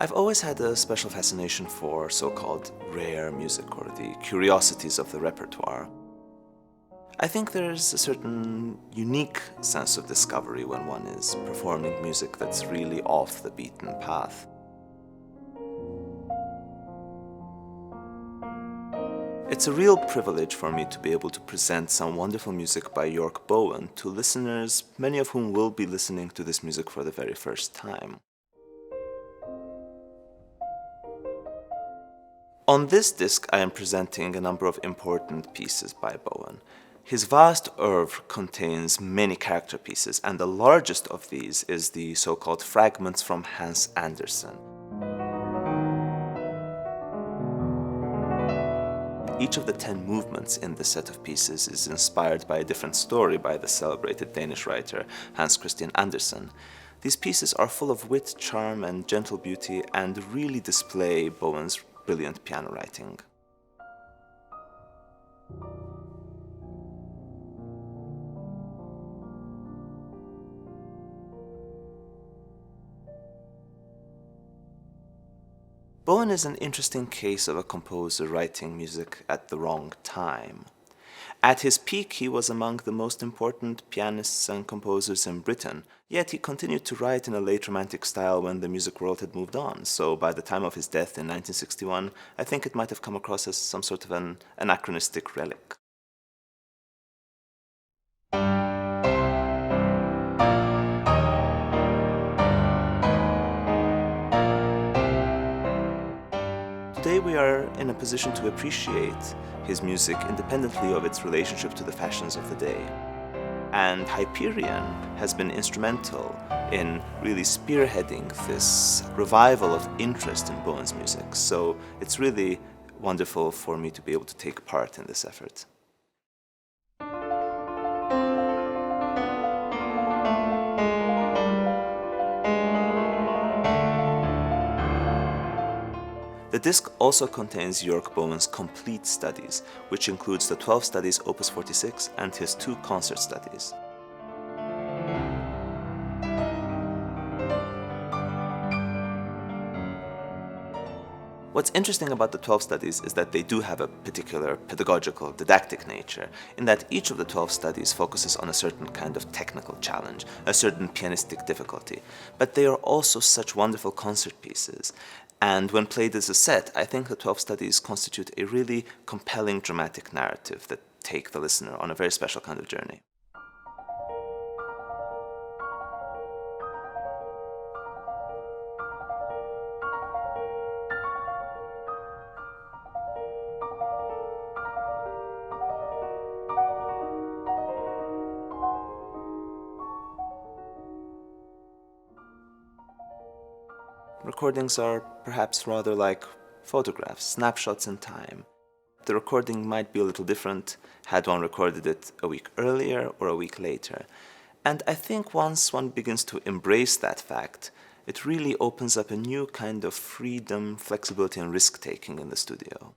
I've always had a special fascination for so-called rare music, or the curiosities of the repertoire. I think there's a certain unique sense of discovery when one is performing music that's really off the beaten path. It's a real privilege for me to be able to present some wonderful music by Bowen to listeners, many of whom will be listening to this music for the very first time. On this disc, I am presenting a number of important pieces by Bowen. His vast oeuvre contains many character pieces, and the largest of these is the so-called Fragments from Andersen. Each of the 10 movements in this set of pieces is inspired by a different story by the celebrated Danish writer Hans Christian Andersen. These pieces are full of wit, charm, and gentle beauty, and really display Bowen's brilliant piano writing. Bowen is an interesting case of a composer writing music at the wrong time. At his peak, he was among the most important pianists and composers in Britain, yet he continued to write in a late Romantic style when the music world had moved on. So by the time of his death in 1961, I think it might have come across as some sort of an anachronistic relic. Today we are in a position to appreciate his music independently of its relationship to the fashions of the day. And Hyperion has been instrumental in really spearheading this revival of interest in Bowen's music. So it's really wonderful for me to be able to take part in this effort. The disc also contains Bowen's complete studies, which includes the 12 studies Opus 46 and his 2 concert studies. What's interesting about the 12 studies is that they do have a particular pedagogical, didactic nature, in that each of the 12 studies focuses on a certain kind of technical challenge, a certain pianistic difficulty. But they are also such wonderful concert pieces. And when played as a set, I think the 12 studies constitute a really compelling dramatic narrative that take the listener on a very special kind of journey. Recordings are perhaps rather like photographs, snapshots in time. The recording might be a little different had one recorded it a week earlier or a week later. And I think once one begins to embrace that fact, it really opens up a new kind of freedom, flexibility, and risk-taking in the studio.